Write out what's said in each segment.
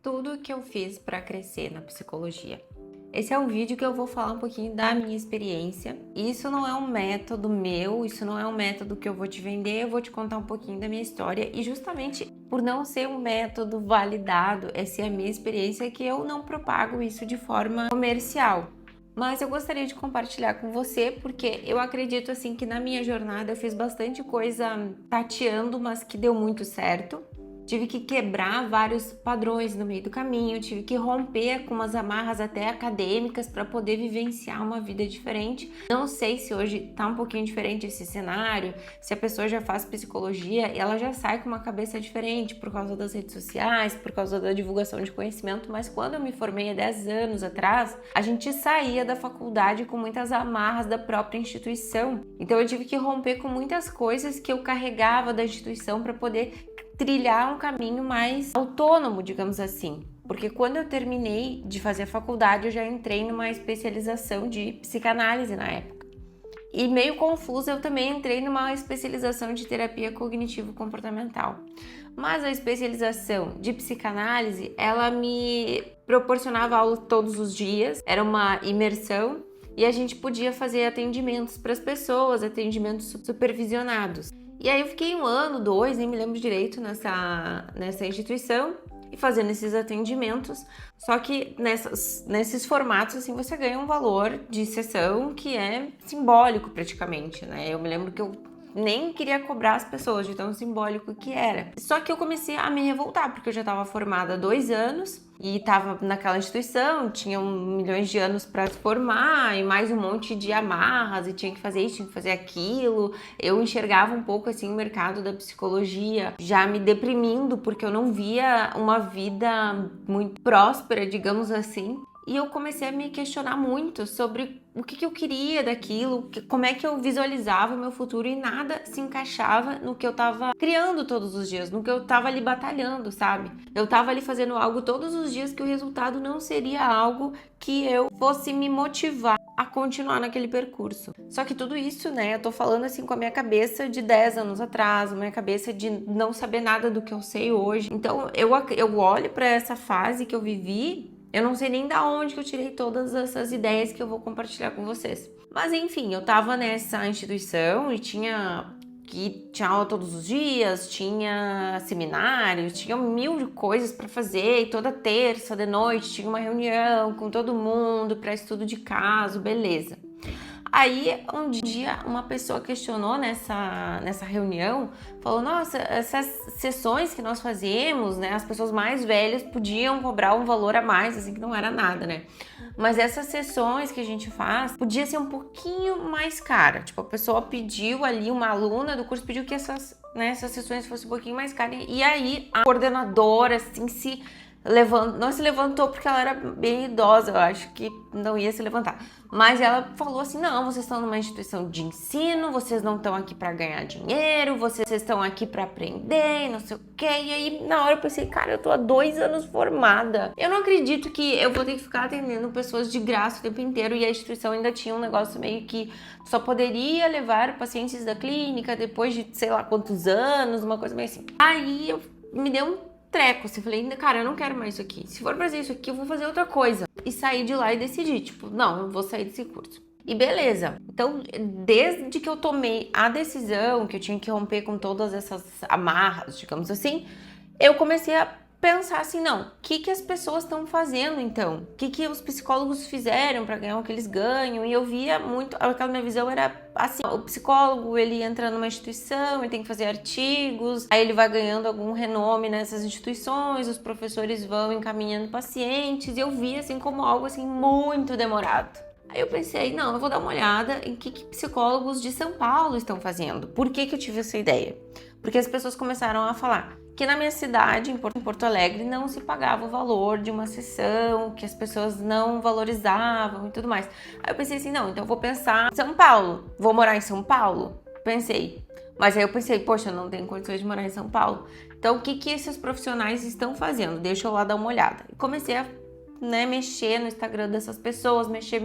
tudo que eu fiz para crescer na psicologia. Esse é um vídeo que eu vou falar um pouquinho da minha experiência. Isso não é um método meu, isso não é um método que eu vou te vender, eu vou te contar um pouquinho da minha história. E justamente por não ser um método validado, essa é a minha experiência, que eu não propago isso de forma comercial. Mas eu gostaria de compartilhar com você, porque eu acredito assim que na minha jornada eu fiz bastante coisa tateando, mas que deu muito certo. Tive que quebrar vários padrões no meio do caminho, tive que romper com umas amarras até acadêmicas para poder vivenciar uma vida diferente. Não sei se hoje tá um pouquinho diferente esse cenário, se a pessoa já faz psicologia, ela já sai com uma cabeça diferente por causa das redes sociais, por causa da divulgação de conhecimento, mas quando eu me formei há 10 anos atrás, a gente saía da faculdade com muitas amarras da própria instituição. Então eu tive que romper com muitas coisas que eu carregava da instituição para poder trilhar um caminho mais autônomo, digamos assim. Porque quando eu terminei de fazer a faculdade, eu já entrei numa especialização de psicanálise na época. E meio confusa, eu também entrei numa especialização de terapia cognitivo-comportamental. Mas a especialização de psicanálise, ela me proporcionava aula todos os dias, era uma imersão, e a gente podia fazer atendimentos para as pessoas, atendimentos supervisionados. E aí eu fiquei 1 ano, 2, nem me lembro direito, nessa instituição e fazendo esses atendimentos. Só que nesses formatos, assim, você ganha um valor de sessão que é simbólico praticamente, né? Eu me lembro que eu nem queria cobrar as pessoas de tão simbólico que era. Só que eu comecei a me revoltar, porque eu já estava formada há 2 anos e estava naquela instituição, tinha milhões de anos para se formar e mais um monte de amarras e tinha que fazer isso, tinha que fazer aquilo. Eu enxergava um pouco assim o mercado da psicologia já me deprimindo, porque eu não via uma vida muito próspera, digamos assim. E eu comecei a me questionar muito sobre o que eu queria daquilo, como é que eu visualizava o meu futuro, e nada se encaixava no que eu tava criando todos os dias, no que eu tava ali batalhando, sabe? Eu tava ali fazendo algo todos os dias que o resultado não seria algo que eu fosse me motivar a continuar naquele percurso. Só que tudo isso, né, eu tô falando assim com a minha cabeça de 10 anos atrás, a minha cabeça de não saber nada do que eu sei hoje. Então eu olho para essa fase que eu vivi. Eu não sei nem da onde que eu tirei todas essas ideias que eu vou compartilhar com vocês. Mas enfim, eu tava nessa instituição e tinha aula todos os dias, tinha seminários, tinha 1000 de coisas para fazer, e toda terça de noite tinha uma reunião com todo mundo para estudo de caso, beleza. Aí, um dia, uma pessoa questionou nessa reunião, falou, nossa, essas sessões que nós fazemos, né, as pessoas mais velhas podiam cobrar um valor a mais, assim, que não era nada, né? Mas essas sessões que a gente faz, podia ser um pouquinho mais cara. Tipo, a pessoa pediu ali, uma aluna do curso pediu que essas sessões fossem um pouquinho mais caras. E aí, a coordenadora, assim, não se levantou porque ela era bem idosa, eu acho que não ia se levantar. Mas ela falou assim, não, vocês estão numa instituição de ensino, vocês não estão aqui para ganhar dinheiro, vocês estão aqui para aprender, não sei o quê. E aí, na hora eu pensei, cara, eu tô há 2 anos formada. Eu não acredito que eu vou ter que ficar atendendo pessoas de graça o tempo inteiro, e a instituição ainda tinha um negócio meio que só poderia levar pacientes da clínica depois de sei lá quantos anos, uma coisa meio assim. Aí me deu um treco, assim, falei, cara, eu não quero mais isso aqui. Se for fazer isso aqui, eu vou fazer outra coisa. E saí de lá e decidi, tipo, não, eu vou sair desse curso. E beleza. Então, desde que eu tomei a decisão, que eu tinha que romper com todas essas amarras, digamos assim, eu comecei a pensar assim, não, o que as pessoas estão fazendo então? O que os psicólogos fizeram para ganhar o que eles ganham? E eu via muito, aquela minha visão era assim, o psicólogo, ele entra numa instituição, ele tem que fazer artigos, aí ele vai ganhando algum renome nessas instituições, os professores vão encaminhando pacientes, e eu via assim como algo assim muito demorado. Aí eu pensei, não, eu vou dar uma olhada em que psicólogos de São Paulo estão fazendo. Por que eu tive essa ideia? Porque as pessoas começaram a falar que na minha cidade, em Porto Alegre, não se pagava o valor de uma sessão, que as pessoas não valorizavam e tudo mais. Aí eu pensei assim, não, então eu vou pensar em São Paulo. Vou morar em São Paulo? Pensei. Mas aí eu pensei, poxa, eu não tenho condições de morar em São Paulo. Então o que esses profissionais estão fazendo? Deixa eu lá dar uma olhada. E comecei a mexer no Instagram dessas pessoas, mexer.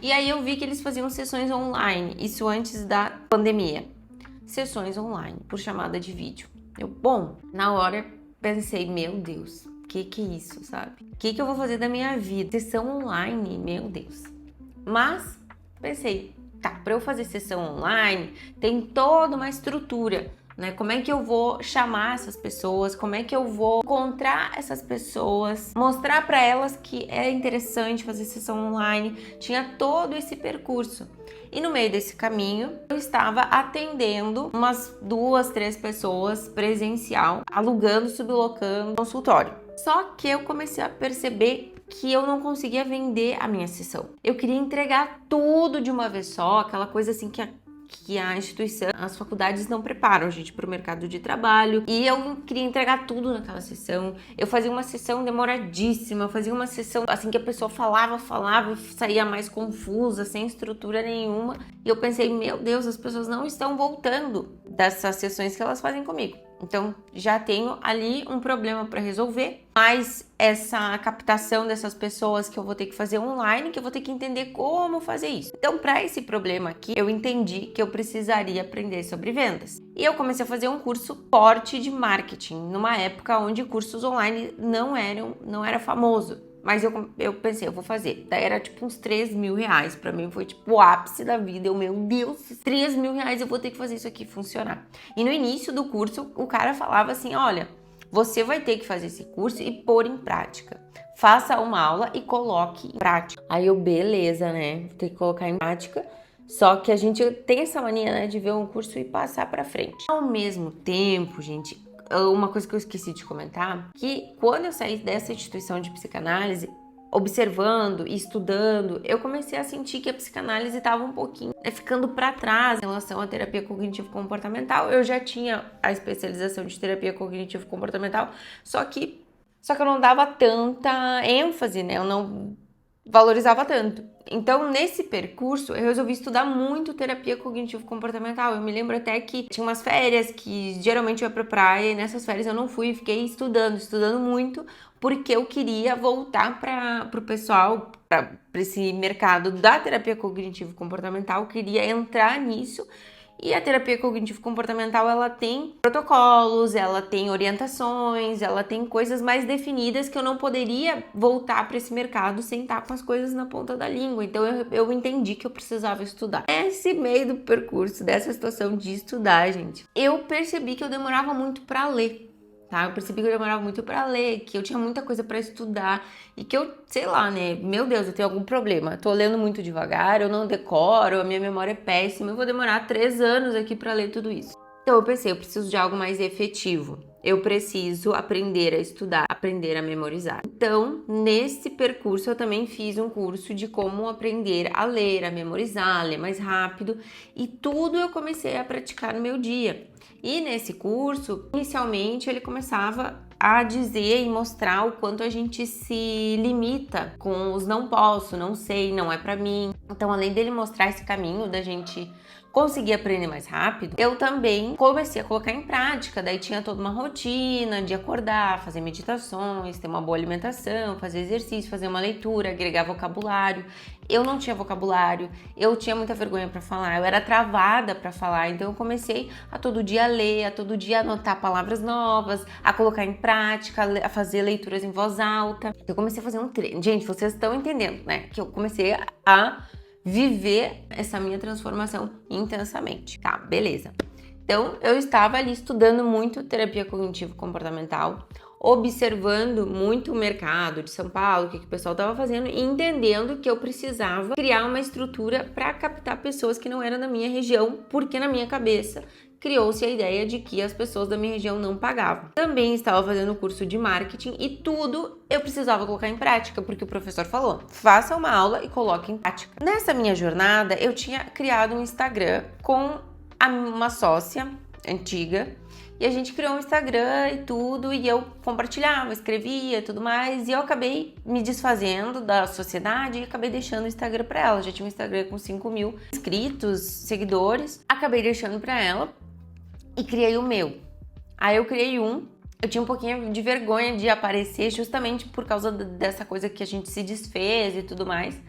E aí eu vi que eles faziam sessões online, isso antes da pandemia. Sessões online, por chamada de vídeo. Na hora pensei, meu Deus, Que é isso, sabe? O que eu vou fazer da minha vida? Sessão online, meu Deus. Mas pensei, tá, para eu fazer sessão online, tem toda uma estrutura, né? Como é que eu vou chamar essas pessoas? Como é que eu vou encontrar essas pessoas? Mostrar para elas que é interessante fazer sessão online. Tinha todo esse percurso. E no meio desse caminho, eu estava atendendo umas 2, 3 pessoas presencial, alugando, sublocando consultório. Só que eu comecei a perceber que eu não conseguia vender a minha sessão. Eu queria entregar tudo de uma vez só, aquela coisa assim que a instituição, as faculdades não preparam a gente para o mercado de trabalho, e eu queria entregar tudo naquela sessão. Eu fazia uma sessão demoradíssima, eu fazia uma sessão assim que a pessoa falava, saía mais confusa, sem estrutura nenhuma, e eu pensei, meu Deus, as pessoas não estão voltando dessas sessões que elas fazem comigo. Então, já tenho ali um problema para resolver, mas essa captação dessas pessoas que eu vou ter que fazer online, que eu vou ter que entender como fazer isso. Então, para esse problema aqui, eu entendi que eu precisaria aprender sobre vendas. E eu comecei a fazer um curso forte de marketing, numa época onde cursos online não era famoso. Mas eu pensei, eu vou fazer. Daí era tipo uns 3 mil reais. Pra mim foi tipo o ápice da vida. Meu Deus, 3 mil reais eu vou ter que fazer isso aqui funcionar. E no início do curso, o cara falava assim, olha, você vai ter que fazer esse curso e pôr em prática. Faça uma aula e coloque em prática. Aí eu, beleza, né? Vou ter que colocar em prática. Só que a gente tem essa mania, né, de ver um curso e passar pra frente. Ao mesmo tempo, gente, uma coisa que eu esqueci de comentar, que quando eu saí dessa instituição de psicanálise, observando e estudando, eu comecei a sentir que a psicanálise estava um pouquinho ficando para trás em relação à terapia cognitivo-comportamental. Eu já tinha a especialização de terapia cognitivo-comportamental, só que eu não dava tanta ênfase, né? Eu não valorizava tanto. Então, nesse percurso, eu resolvi estudar muito terapia cognitivo-comportamental. Eu me lembro até que tinha umas férias que geralmente eu ia pra praia, e nessas férias eu não fui, fiquei estudando muito, porque eu queria voltar pro pessoal, para esse mercado da terapia cognitivo-comportamental, eu queria entrar nisso. E a terapia cognitivo-comportamental, ela tem protocolos, ela tem orientações, ela tem coisas mais definidas que eu não poderia voltar para esse mercado sem estar com as coisas na ponta da língua. Então eu entendi que eu precisava estudar. Nesse meio do percurso, dessa situação de estudar, gente, eu percebi que eu demorava muito para ler. Tá? Eu percebi que eu demorava muito para ler, que eu tinha muita coisa para estudar e que eu, sei lá, né? Meu Deus, eu tenho algum problema. Tô lendo muito devagar, eu não decoro, a minha memória é péssima, eu vou demorar 3 anos aqui para ler tudo isso. Então eu pensei, eu preciso de algo mais efetivo. Eu preciso aprender a estudar, aprender a memorizar. Então, nesse percurso, eu também fiz um curso de como aprender a ler, a memorizar, a ler mais rápido. E tudo eu comecei a praticar no meu dia. E nesse curso, inicialmente, ele começava a dizer e mostrar o quanto a gente se limita com os não posso, não sei, não é pra mim. Então, além dele mostrar esse caminho da gente conseguir aprender mais rápido, eu também comecei a colocar em prática. Daí tinha toda uma rotina de acordar, fazer meditações, ter uma boa alimentação, fazer exercício, fazer uma leitura, agregar vocabulário. Eu não tinha vocabulário, eu tinha muita vergonha para falar, eu era travada para falar, então eu comecei a todo dia ler, a todo dia anotar palavras novas, a colocar em prática, a fazer leituras em voz alta. Eu comecei a fazer um treino. Gente, vocês estão entendendo, né? Que eu comecei a viver essa minha transformação intensamente. Tá, beleza. Então, eu estava ali estudando muito terapia cognitivo-comportamental, observando muito o mercado de São Paulo, o que o pessoal estava fazendo e entendendo que eu precisava criar uma estrutura para captar pessoas que não eram da minha região, porque na minha cabeça criou-se a ideia de que as pessoas da minha região não pagavam. Também estava fazendo curso de marketing e tudo eu precisava colocar em prática, porque o professor falou, faça uma aula e coloque em prática. Nessa minha jornada, eu tinha criado um Instagram com uma sócia antiga, e a gente criou um Instagram e tudo, e eu compartilhava, escrevia e tudo mais, e eu acabei me desfazendo da sociedade e acabei deixando o Instagram pra ela. Já tinha um Instagram com 5 mil inscritos, seguidores, acabei deixando pra ela e criei o meu. Aí eu criei eu tinha um pouquinho de vergonha de aparecer justamente por causa dessa coisa que a gente se desfez e tudo mais.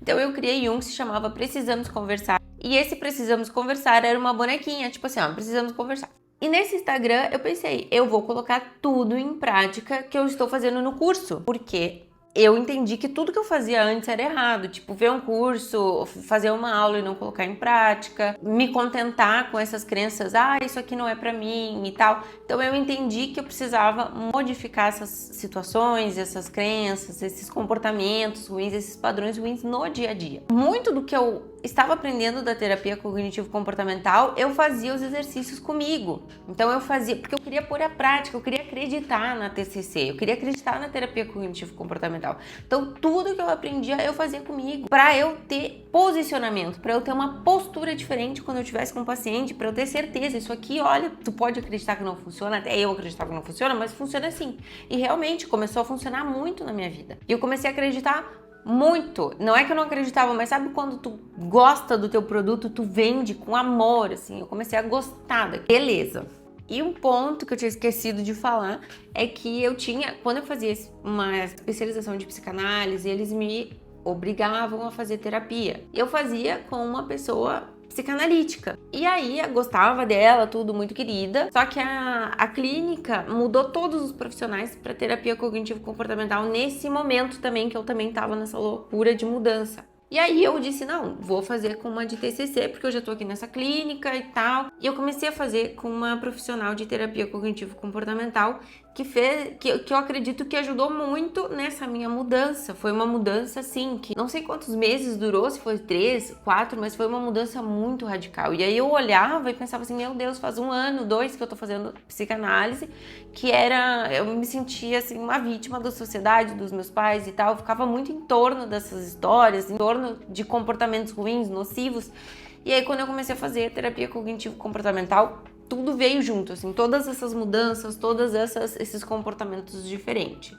Então eu criei que se chamava Precisamos Conversar. E esse Precisamos Conversar era uma bonequinha, tipo assim, ó, precisamos conversar. E nesse Instagram eu pensei, eu vou colocar tudo em prática que eu estou fazendo no curso, porque eu entendi que tudo que eu fazia antes era errado, tipo ver um curso, fazer uma aula e não colocar em prática, me contentar com essas crenças, isso aqui não é pra mim e tal. Então eu entendi que eu precisava modificar essas situações, essas crenças, esses comportamentos ruins, esses padrões ruins no dia a dia. Muito do que eu estava aprendendo da terapia cognitivo-comportamental, eu fazia os exercícios comigo. Então eu fazia, porque eu queria pôr a prática, eu queria acreditar na TCC, eu queria acreditar na terapia cognitivo-comportamental. Então tudo que eu aprendia, eu fazia comigo, para eu ter posicionamento, para eu ter uma postura diferente quando eu estivesse com o paciente, para eu ter certeza, isso aqui, olha, tu pode acreditar que não funciona, até eu acreditava que não funciona, mas funciona assim. E realmente começou a funcionar muito na minha vida. E eu comecei a acreditar muito. Não é que eu não acreditava, mas sabe quando tu gosta do teu produto, tu vende com amor, assim. Eu comecei a gostar daquilo. Beleza. E um ponto que eu tinha esquecido de falar é que eu tinha, quando eu fazia uma especialização de psicanálise, eles me obrigavam a fazer terapia. Eu fazia com uma pessoa psicanalítica. E aí, eu gostava dela, tudo muito querida. Só que a clínica mudou todos os profissionais para terapia cognitivo-comportamental nesse momento também, que eu também tava nessa loucura de mudança. E aí eu disse, não, vou fazer com uma de TCC, porque eu já tô aqui nessa clínica e tal. E eu comecei a fazer com uma profissional de terapia cognitivo-comportamental que eu acredito que ajudou muito nessa minha mudança. Foi uma mudança, assim, que não sei quantos meses durou, se foi 3, 4, mas foi uma mudança muito radical. E aí eu olhava e pensava assim, meu Deus, faz 1 ano, 2 que eu tô fazendo psicanálise, eu me sentia, assim, uma vítima da sociedade, dos meus pais e tal. Eu ficava muito em torno dessas histórias, em torno de comportamentos ruins, nocivos. E aí quando eu comecei a fazer terapia cognitivo-comportamental, tudo veio junto, assim, todas essas mudanças, esses comportamentos diferentes.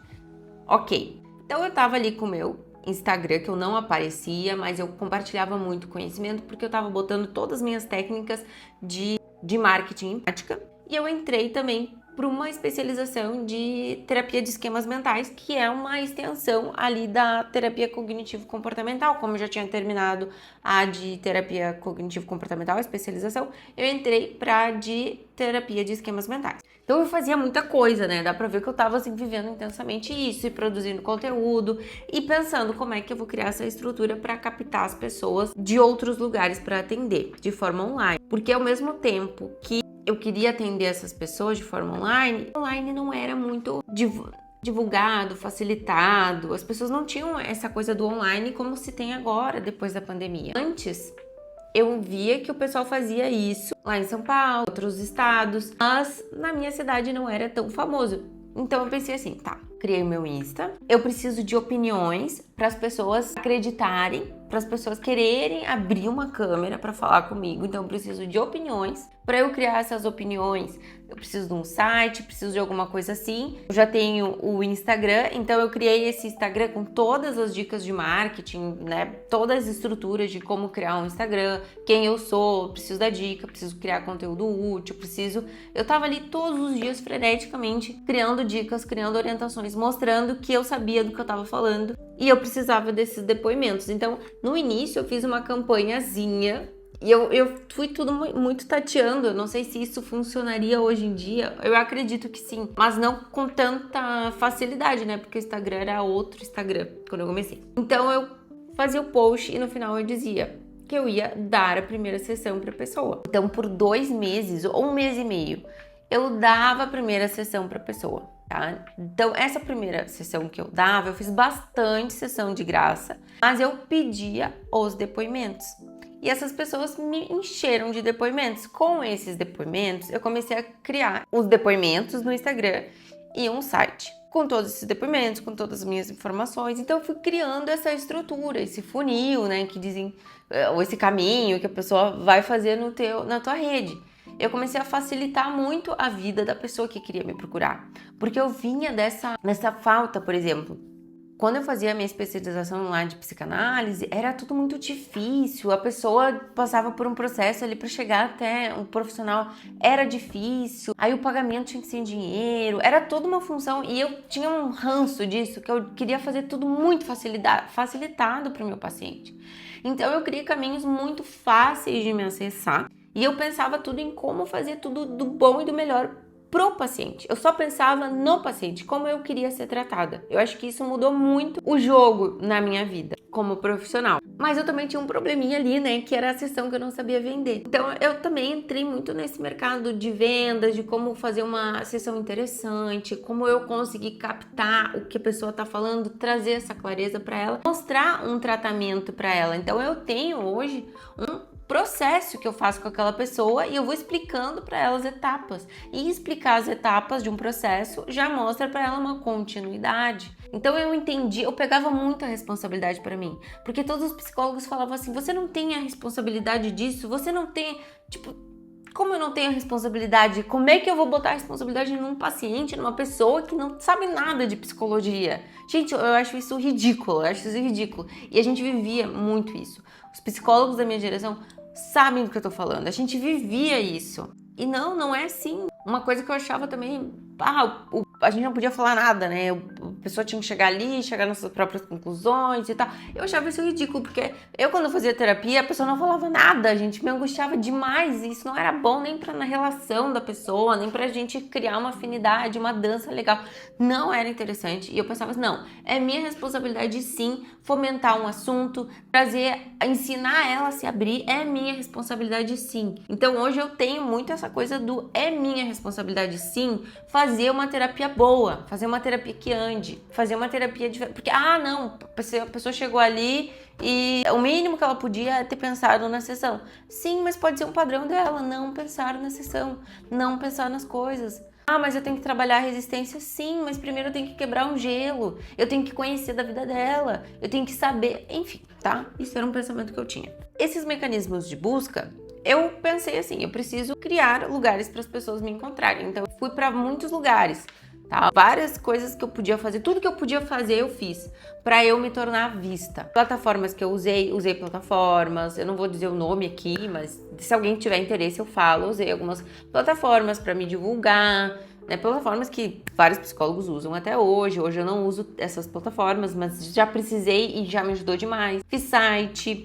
Ok, então eu tava ali com o meu Instagram, que eu não aparecia, mas eu compartilhava muito conhecimento, porque eu tava botando todas as minhas técnicas de marketing em prática. E eu entrei também para uma especialização de terapia de esquemas mentais, que é uma extensão ali da terapia cognitivo-comportamental. Como eu já tinha terminado a de terapia cognitivo-comportamental, a especialização, eu entrei para de terapia de esquemas mentais. Então eu fazia muita coisa, né? Dá pra ver que eu tava assim vivendo intensamente isso e produzindo conteúdo e pensando como é que eu vou criar essa estrutura para captar as pessoas de outros lugares para atender de forma online. Porque ao mesmo tempo que eu queria atender essas pessoas de forma online não era muito divulgado, facilitado. As pessoas não tinham essa coisa do online como se tem agora, depois da pandemia. Antes, eu via que o pessoal fazia isso lá em São Paulo, outros estados, mas na minha cidade não era tão famoso. Então eu pensei assim, tá, criei o meu Insta, eu preciso de opiniões para as pessoas acreditarem, para as pessoas quererem abrir uma câmera para falar comigo. Então eu preciso de opiniões. Para eu criar essas opiniões, eu preciso de um site, preciso de alguma coisa assim. Eu já tenho o Instagram, então eu criei esse Instagram com todas as dicas de marketing, né? Todas as estruturas de como criar um Instagram, quem eu sou, preciso da dica, preciso criar conteúdo útil, Eu tava ali todos os dias freneticamente criando dicas, criando orientações, mostrando que eu sabia do que eu tava falando e eu precisava desses depoimentos. Então, no início eu fiz uma campanhazinha. E eu fui tudo muito tateando, eu não sei se isso funcionaria hoje em dia, eu acredito que sim, mas não com tanta facilidade, né, porque o Instagram era outro Instagram quando eu comecei. Então eu fazia o post e no final eu dizia que eu ia dar a primeira sessão para a pessoa. Então por 2 meses ou 1 mês e meio, eu dava a primeira sessão para a pessoa, tá? Então essa primeira sessão que eu dava, eu fiz bastante sessão de graça, mas eu pedia os depoimentos. E essas pessoas me encheram de depoimentos. Com esses depoimentos, eu comecei a criar os depoimentos no Instagram e um site com todos esses depoimentos, com todas as minhas informações. Então, eu fui criando essa estrutura, esse funil, né, que dizem, ou esse caminho que a pessoa vai fazer na tua rede. Eu comecei a facilitar muito a vida da pessoa que queria me procurar, porque eu vinha dessa falta, por exemplo. Quando eu fazia a minha especialização lá de psicanálise, era tudo muito difícil, a pessoa passava por um processo ali para chegar até um profissional, era difícil, aí o pagamento tinha que ser em dinheiro, era toda uma função e eu tinha um ranço disso, que eu queria fazer tudo muito facilitado para o meu paciente. Então eu criei caminhos muito fáceis de me acessar E eu pensava tudo em como fazer tudo do bom e do melhor pro paciente. Eu só pensava no paciente, como eu queria ser tratada. Eu acho que isso mudou muito o jogo na minha vida como profissional. Mas eu também tinha um probleminha ali, né, que era a sessão que eu não sabia vender. Então eu também entrei muito nesse mercado de vendas, de como fazer uma sessão interessante, como eu conseguir captar o que a pessoa tá falando, trazer essa clareza para ela, mostrar um tratamento para ela. Então eu tenho hoje um processo que eu faço com aquela pessoa e eu vou explicando para ela as etapas. E explicar as etapas de um processo já mostra para ela uma continuidade. Então eu entendi, eu pegava muita responsabilidade para mim, porque todos os psicólogos falavam assim: você não tem a responsabilidade disso, você não tem, tipo, como eu não tenho a responsabilidade? Como é que eu vou botar a responsabilidade num paciente, numa pessoa que não sabe nada de psicologia? Gente, eu acho isso ridículo, E a gente vivia muito isso. Os psicólogos da minha geração sabem do que eu tô falando. A gente vivia isso. E não é assim. Uma coisa que eu achava também, a gente não podia falar nada, né? A pessoa tinha que chegar ali, chegar nas suas próprias conclusões e tal. Eu achava isso ridículo, porque eu, quando eu fazia terapia, a pessoa não falava nada, a gente me angustiava demais. E isso não era bom nem na relação da pessoa, nem pra gente criar uma afinidade, uma dança legal. Não era interessante. E eu pensava assim, não, é minha responsabilidade sim fomentar um assunto, ensinar ela a se abrir, é minha responsabilidade sim. Então hoje eu tenho muito essa coisa do é minha responsabilidade sim fazer uma terapia boa, fazer uma terapia que ande, fazer uma terapia diferente. Porque, não, a pessoa chegou ali e o mínimo que ela podia é ter pensado na sessão. Sim, mas pode ser um padrão dela, não pensar na sessão, não pensar nas coisas. Mas eu tenho que trabalhar a resistência? Sim, mas primeiro eu tenho que quebrar um gelo, eu tenho que conhecer da vida dela, eu tenho que saber, enfim, tá? Isso era um pensamento que eu tinha. Esses mecanismos de busca, eu pensei assim, eu preciso criar lugares para as pessoas me encontrarem. Então eu fui para muitos lugares, tá? Várias coisas que eu podia fazer, tudo que eu podia fazer eu fiz para eu me tornar vista. Plataformas que eu usei plataformas, eu não vou dizer o nome aqui, mas se alguém tiver interesse eu falo, usei algumas plataformas para me divulgar, né? Plataformas que vários psicólogos usam até hoje. Hoje eu não uso essas plataformas, mas já precisei e já me ajudou demais. Fiz site,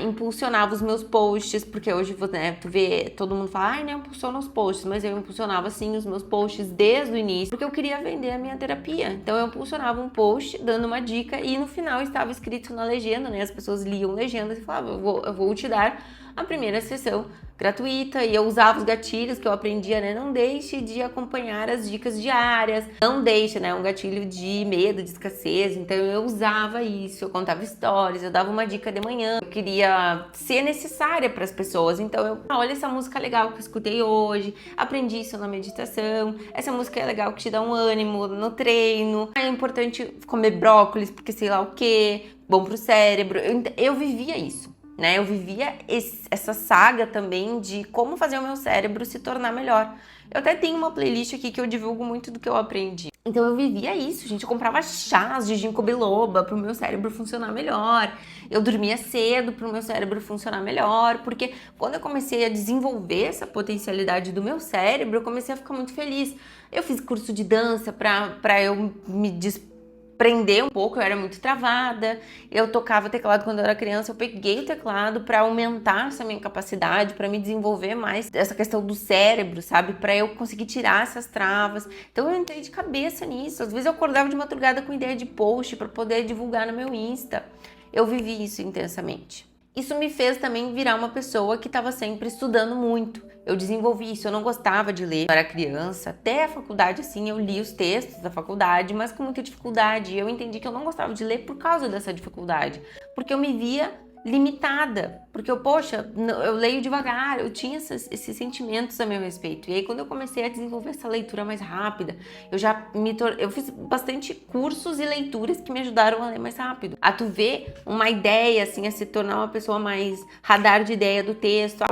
impulsionava os meus posts, porque hoje, né, tu vê, todo mundo fala, não impulsiona os posts, mas eu impulsionava sim os meus posts desde o início, porque eu queria vender a minha terapia. Então eu impulsionava um post dando uma dica e no final estava escrito na legenda, né? As pessoas liam legendas e falavam, eu vou te dar a primeira sessão gratuita, e eu usava os gatilhos que eu aprendia, né? Não deixe de acompanhar as dicas diárias, não deixe, né? Um gatilho de medo, de escassez. Então eu usava isso, eu contava histórias, eu dava uma dica de manhã, eu queria ser necessária para as pessoas. Então olha essa música legal que eu escutei hoje, aprendi isso na meditação, essa música é legal que te dá um ânimo no treino, é importante comer brócolis porque sei lá o que, bom pro cérebro. Eu vivia isso, né? Eu vivia essa saga também de como fazer o meu cérebro se tornar melhor. Eu até tenho uma playlist aqui que eu divulgo muito do que eu aprendi. Então eu vivia isso, gente. Eu comprava chás de ginkgo biloba para o meu cérebro funcionar melhor. Eu dormia cedo para o meu cérebro funcionar melhor. Porque quando eu comecei a desenvolver essa potencialidade do meu cérebro, eu comecei a ficar muito feliz. Eu fiz curso de dança para eu me prender um pouco, eu era muito travada, eu tocava teclado quando eu era criança, eu peguei o teclado para aumentar essa minha capacidade, para me desenvolver mais essa questão do cérebro, sabe? Para eu conseguir tirar essas travas. Então eu entrei de cabeça nisso. Às vezes eu acordava de madrugada com ideia de post para poder divulgar no meu Insta. Eu vivi isso intensamente. Isso me fez também virar uma pessoa que estava sempre estudando muito. Eu desenvolvi isso, eu não gostava de ler, eu era criança, até a faculdade, assim, eu li os textos da faculdade, mas com muita dificuldade. E eu entendi que eu não gostava de ler por causa dessa dificuldade, porque eu me via limitada, porque eu leio devagar, eu tinha esses sentimentos a meu respeito. E aí quando eu comecei a desenvolver essa leitura mais rápida, eu fiz bastante cursos e leituras que me ajudaram a ler mais rápido, a tu ver uma ideia, assim, a se tornar uma pessoa mais radar de ideia do texto.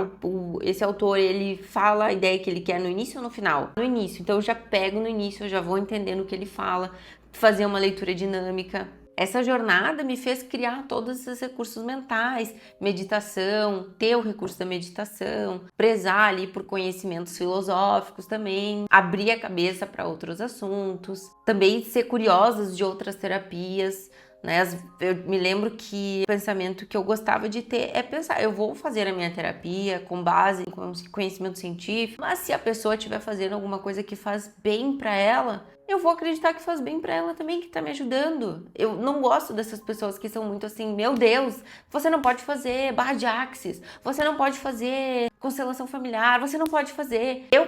Esse autor, ele fala a ideia que ele quer no início ou no final? No início, então eu já pego no início, eu já vou entendendo o que ele fala, fazer uma leitura dinâmica. Essa jornada me fez criar todos esses recursos mentais, meditação, ter o recurso da meditação, prezar ali por conhecimentos filosóficos também, abrir a cabeça para outros assuntos, também ser curiosas de outras terapias, né? Eu me lembro que o pensamento que eu gostava de ter é pensar, eu vou fazer a minha terapia com base em conhecimento científico, mas se a pessoa estiver fazendo alguma coisa que faz bem pra ela, eu vou acreditar que faz bem pra ela também, que tá me ajudando. Eu não gosto dessas pessoas que são muito assim, meu Deus, você não pode fazer barra de axis, você não pode fazer constelação familiar, você não pode fazer. Eu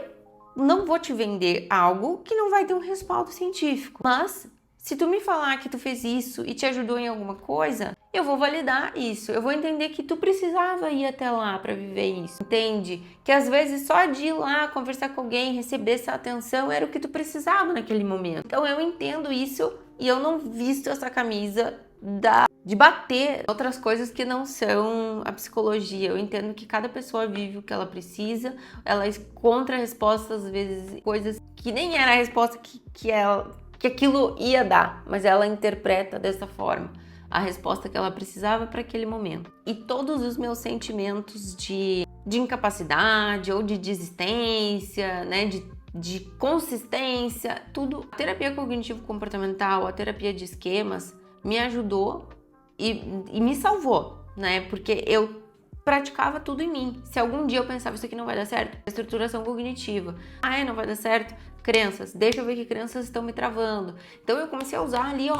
não vou te vender algo que não vai ter um respaldo científico, mas se tu me falar que tu fez isso e te ajudou em alguma coisa, eu vou validar isso. Eu vou entender que tu precisava ir até lá para viver isso. Entende? Que às vezes só de ir lá conversar com alguém, receber essa atenção era o que tu precisava naquele momento. Então eu entendo isso e eu não visto essa camisa de bater outras coisas que não são a psicologia. Eu entendo que cada pessoa vive o que ela precisa, ela encontra respostas, às vezes, coisas que nem era a resposta que aquilo ia dar, mas ela interpreta dessa forma a resposta que ela precisava para aquele momento. E todos os meus sentimentos de incapacidade ou de desistência, né, de consistência, tudo. A terapia cognitivo-comportamental, a terapia de esquemas me ajudou e me salvou, né, porque eu praticava tudo em mim. Se algum dia eu pensava, isso aqui não vai dar certo, estruturação cognitiva, não vai dar certo, crenças, deixa eu ver que crenças estão me travando. Então eu comecei a usar ali, eu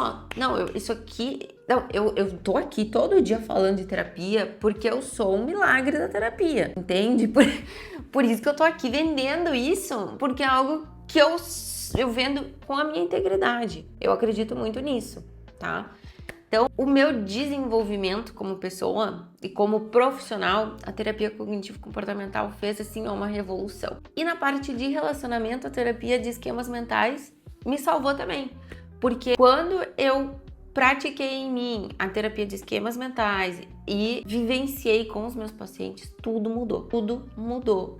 tô aqui todo dia falando de terapia porque eu sou um milagre da terapia, entende? Por isso que eu tô aqui vendendo isso, porque é algo que eu vendo com a minha integridade. Eu acredito muito nisso, tá? Então, o meu desenvolvimento como pessoa e como profissional, a terapia cognitivo-comportamental fez, assim, uma revolução. E na parte de relacionamento, a terapia de esquemas mentais me salvou também. Porque quando eu pratiquei em mim a terapia de esquemas mentais e vivenciei com os meus pacientes, tudo mudou,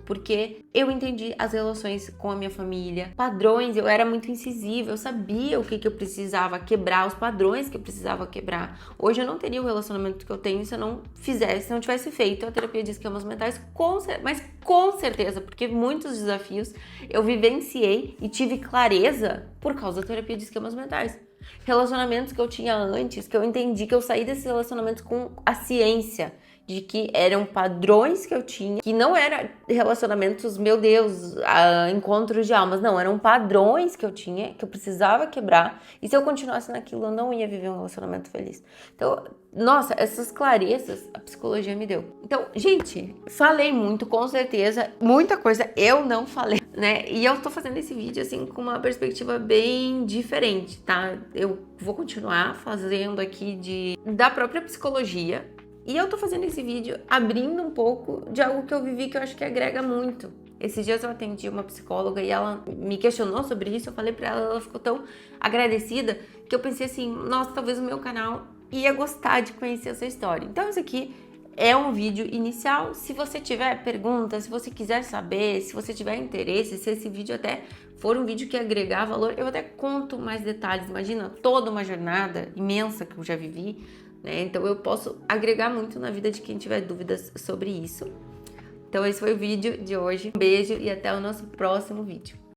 porque eu entendi as relações com a minha família, padrões, eu era muito incisiva, eu sabia o que eu precisava quebrar, os padrões que eu precisava quebrar. Hoje eu não teria o relacionamento que eu tenho se eu não tivesse feito a terapia de esquemas mentais, mas com certeza, porque muitos desafios eu vivenciei e tive clareza por causa da terapia de esquemas mentais. Relacionamentos que eu tinha antes, que eu entendi que eu saí desses relacionamentos com a ciência de que eram padrões que eu tinha, que não eram relacionamentos, meu Deus, encontros de almas, não, eram padrões que eu tinha, que eu precisava quebrar, e se eu continuasse naquilo, eu não ia viver um relacionamento feliz. Então, nossa, essas clarezas a psicologia me deu. Então, gente, falei muito, com certeza, muita coisa eu não falei, né? E eu tô fazendo esse vídeo, assim, com uma perspectiva bem diferente, tá? Eu vou continuar fazendo aqui da própria psicologia, e eu tô fazendo esse vídeo abrindo um pouco de algo que eu vivi que eu acho que agrega muito. Esses dias eu atendi uma psicóloga e ela me questionou sobre isso, eu falei pra ela ficou tão agradecida que eu pensei assim, nossa, talvez o meu canal ia gostar de conhecer essa história. Então esse aqui é um vídeo inicial. Se você tiver perguntas, se você quiser saber, se você tiver interesse, se esse vídeo até for um vídeo que agregar valor, eu até conto mais detalhes. Imagina toda uma jornada imensa que eu já vivi, né? Então eu posso agregar muito na vida de quem tiver dúvidas sobre isso. Então esse foi o vídeo de hoje. Um beijo e até o nosso próximo vídeo.